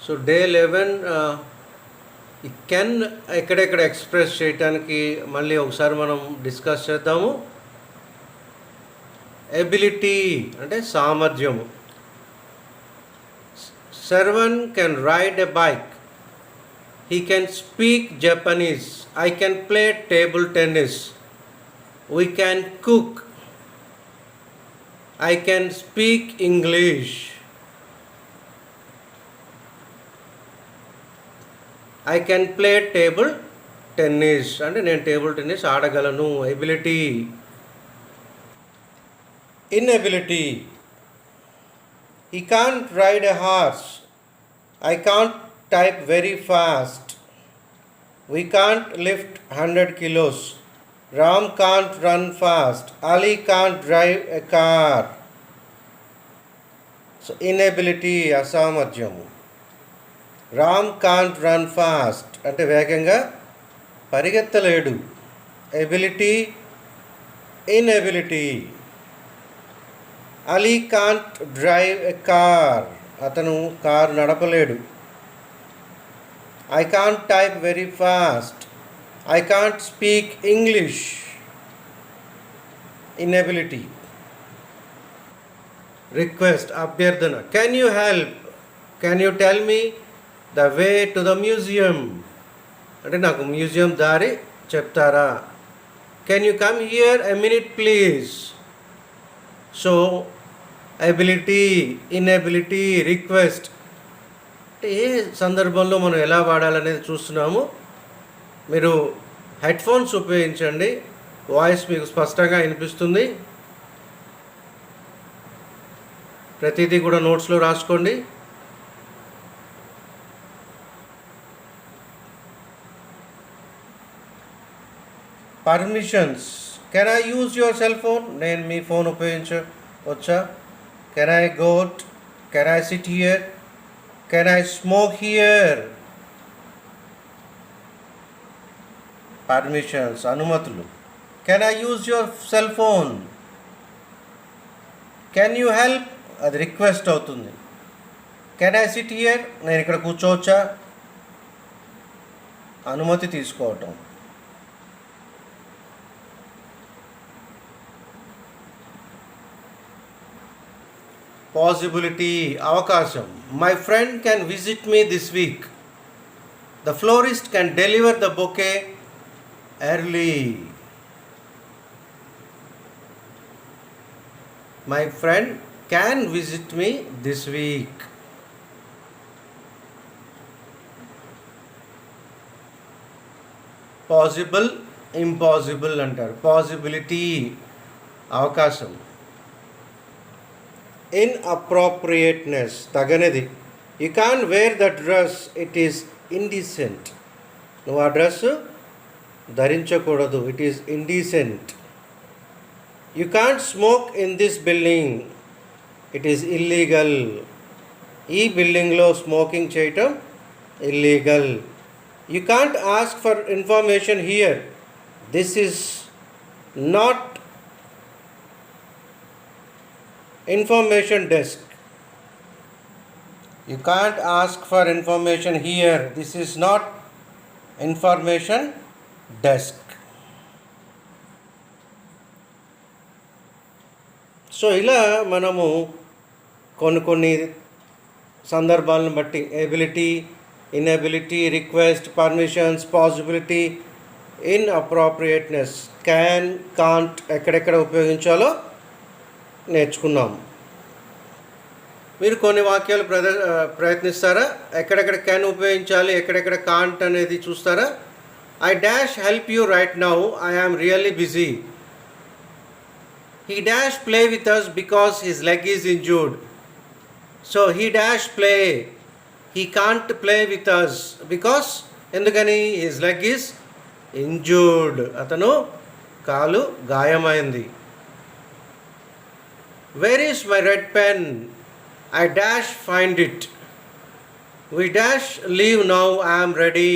So day 11 ఈ can ఎక్కడెక్కడ express చేయడానికి మళ్ళీ ఒకసారి మనం డిస్కస్ చేద్దాము. ఎబిలిటీ అంటే సామర్థ్యము. Sarvan can ride a bike, he can speak Japanese, I can play table tennis, we can cook, I can speak English, I can play table tennis అంటే నేను టేబుల్ టెన్నిస్ ఆడగలను. Ability. Inability, he can't ride a horse, I can't type very fast, we can't lift 100 kilos, Ram can't run fast, Ali can't drive a car. So inability, అసామర్థ్యము. Ram can't run fast అంటే వేగంగా పరిగెత్తలేడు. Ability, inability. Ali can't drive a car, అతను car నడపలేడు. I can't type very fast, I can't speak English. Inability. Request, అభ్యర్థన. Can you help? Can you tell me the way to the museum? అంటే నాకు museum దారి చెప్తారా. Can you come here a minute please? So ability, inability, request ఏ సందర్భంలో మనం ఎలా వాడాలనేది చూస్తున్నాము. మీరు హెడ్ఫోన్స్ ఉపయోగించండి, వాయిస్ మీకు స్పష్టంగా వినిపిస్తుంది. ప్రతిదీ కూడా నోట్స్లో రాసుకోండి. Permissions. Can I use your cell phone, నేను మీ ఫోన్ ఉపయోగించవచ్చా. Can I got, can I SIT here, can I smoke here? Permissions, అనుమతులు. Can I use your cell phone? Can you help? అది రిక్వెస్ట్ అవుతుంది. Can I sit here? నేను ఇక్కడ కూర్చోవచ్చా. అనుమతి తీసుకోవటం. Possibility, అవకాశం. My friend can visit me this week, the florist can deliver the bouquet early. My friend can visit me this week. Possible, impossible అంటారు. Possibility అవకాశం. Inappropriateness తగనిది. You can wear the dress, it is indecent. నువ్వు ఆ dress ధరించకూడదు, it is indecent. You can't smoke in this building, it is illegal. ఈ బిల్డింగ్లో smoking చేయటం illegal. You can't ask for information here, this is not information desk. You can't ask for information here, this is not information desk. So ఇలా మనము కొన్ని సందర్భాలను బట్టి ability, inability, request, permissions, possibility, inappropriateness, can, can't ఎక్కడెక్కడ ఉపయోగించాలో నేర్చుకున్నాం. మీరు కొన్ని వాక్యాలు ప్రయత్నిస్తారా? ఎక్కడెక్కడ క్యాన్ ఉపయోగించాలి, ఎక్కడెక్కడ కాంట్ అనేది చూస్తారా. I dash help you right now, I am really busy. He dash play with us because his leg is injured. So he dash play, he can't play with us because, ఎందుకని, his leg is injured, అతను కాలు గాయమైంది. Where is my red pen? I dash find it. We dash leave now, I am ready.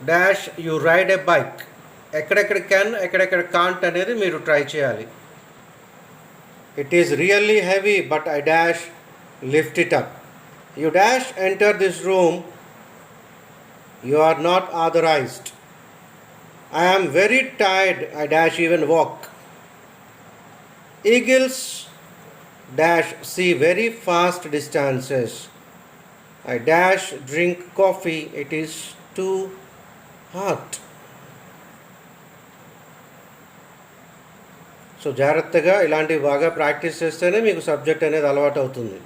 Dash you ride a bike. ఎక్కడెక్కడ can, ఎక్కడెక్కడ can't అనేది మీరు try చేయాలి. It is really heavy but I dash lift it up. You dash enter this room. You are not authorized. I am very tired. I dash even walk. Eagles dash see very fast distances. I dash drink coffee. It is too hot. So జాగ్రత్తగా ఇలాంటివి బాగా practice చేస్తేనే మీకు subject అనేది అలవాటు అవుతుంది.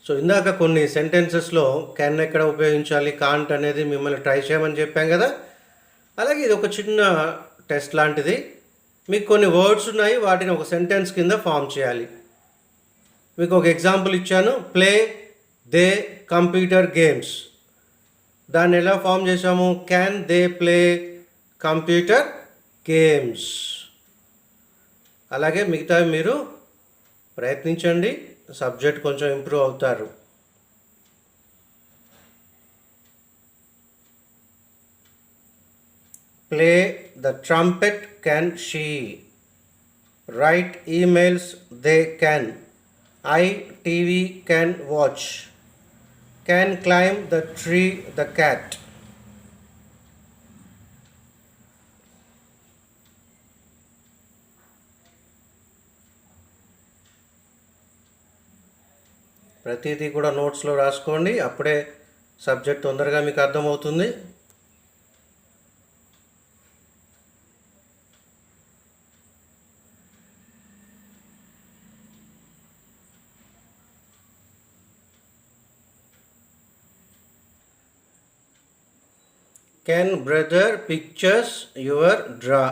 So ఇందాక కొన్ని సెంటెన్సెస్లో కెన్ ఎక్కడ ఉపయోగించాలి, కాంట్ అనేది మిమ్మల్ని ట్రై చేయమని చెప్పాం కదా. అలాగే ఇది ఒక చిన్న టెస్ట్ లాంటిది. మీకు కొన్ని వర్డ్స్ ఉన్నాయి, వాటిని ఒక సెంటెన్స్ కింద ఫామ్ చేయాలి. మీకు ఒక ఎగ్జాంపుల్ ఇచ్చాను, ప్లే దే కంప్యూటర్ గేమ్స్. దాన్ని ఎలా ఫామ్ చేసాము, can they play computer games. అలాగే మిగతా మీరు ప్రయత్నించండి, సబ్జెక్ట్ కొంచెం ఇంప్రూవ్ అవుతారు. Play the trumpet can she. Right emails they can. I TV can watch. Can climb the tree the cat. ప్రతిదీ కూడా నోట్స్లో రాసుకోండి, అప్పుడే సబ్జెక్ట్ తొందరగా మీకు అర్థమవుతుంది. Can brother pictures your draw?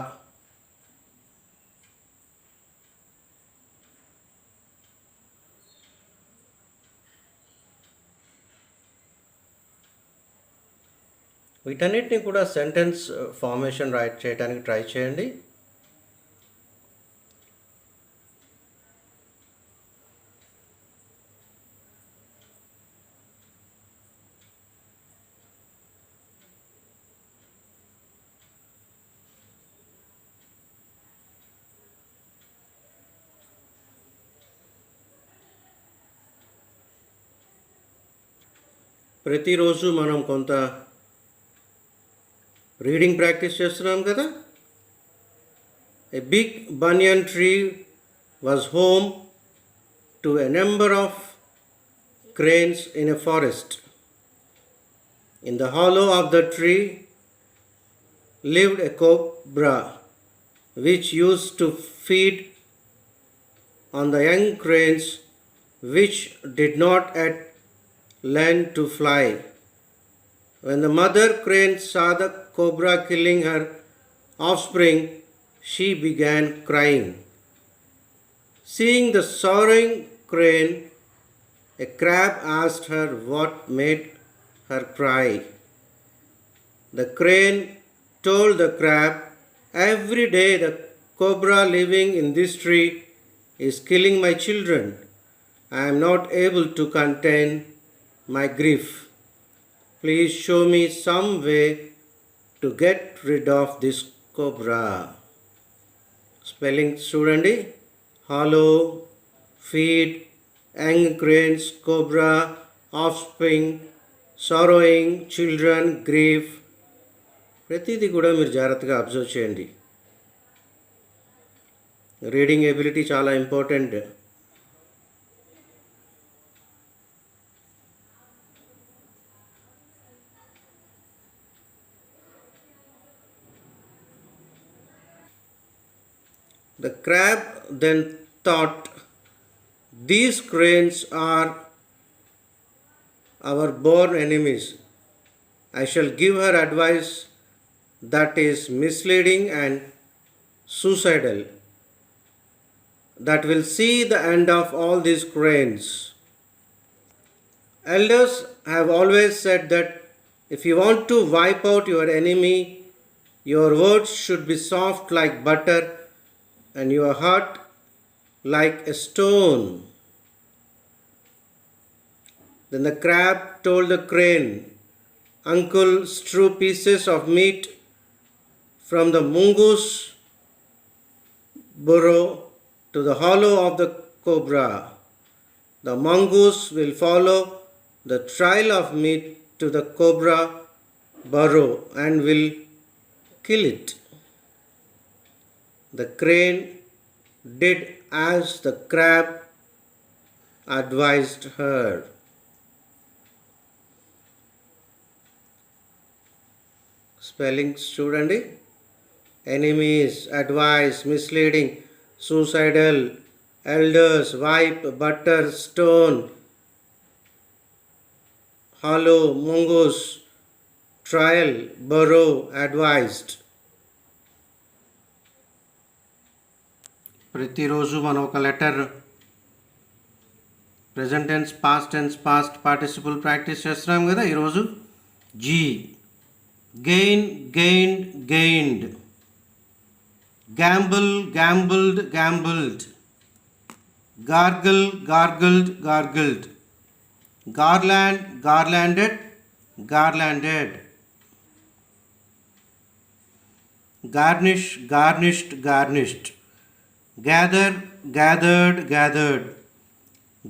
వీటన్నిటిని కూడా సెంటెన్స్ ఫార్మేషన్ రైట్ చేయడానికి ట్రై చేయండి. ప్రతిరోజు మనం కొంత రీడింగ్ ప్రాక్టీస్ చేస్తున్నాం కదా. A big banyan tree was home to a number of cranes in a forest. In the hollow of the tree lived a cobra which used to feed on the young cranes which did not yet learn to fly. When the mother crane saw the cobra killing her offspring, she began crying. Seeing the sorrowing crane, a crab asked her what made her cry. The crane told the crab, "Every day the cobra living in this tree is killing my children. I am not able to contain my grief. Please show me some way to get rid of this cobra." Spelling చూడండి, hollow, feed, young cranes, cobra, offspring, sorrowing, children, grief. ప్రతిదీ కూడా మీరు జాగ్రత్తగా observe చేయండి. Reading ability చాలా important. The crab then thought, "These cranes are our born enemies. I shall give her advice that is misleading and suicidal, that will see the end of all these cranes." Elders have always said that if you want to wipe out your enemy, your words should be soft like butter and your heart like a stone. Then the crab told the crane, "Uncle, strew pieces of meat from the mongoose burrow to the hollow of the cobra. The mongoose will follow the trail of meat to the cobra burrow and will kill it. The crane did as the crab advised her. Spellings చూడండి. Enemies, advice, misleading, suicidal, elders, wipe, butter, stone, hollow, mongoose, trial, burrow, advised. ప్రతిరోజు మనం ఒక letter present tense, past tense, past participle practice చేస్తున్నాం కదా. ఈరోజు G, gain, gained, gained. Gamble, gambled, gambled. Gargle, gargled, gargled. Garland, garlanded, garlanded. Garnish, garnished, garnished. Gather, gathered, gathered.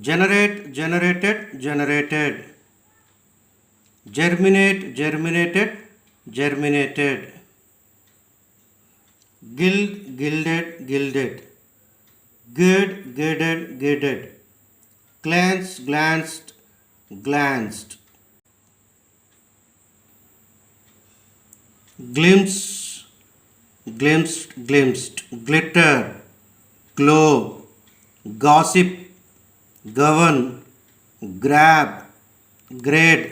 Generate, generated, generated. Germinate, germinated, germinated. Gild, gilded, gilded. Gird, girded, girded. Glance, glanced, glanced. Glimpse, glimpsed, glimpsed. Glitter, glow. Gossip, govern. Grab, grade.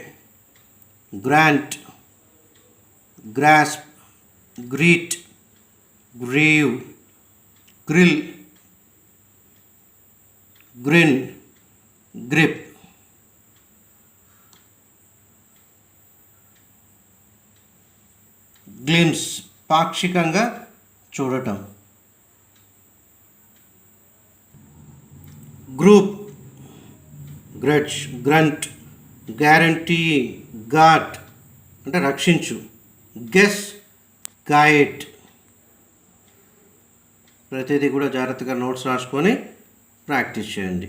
Grant, grasp. Greet, grieve. Grill, grin, grip. Glimpse, పాక్షికంగా చూడటం. Group, grudge, grunt, guarantee, got అంటే రక్షించు. Guess, guide. ప్రతిదీ కూడా జాగ్రత్తగా notes రాసుకొని practice చేయండి.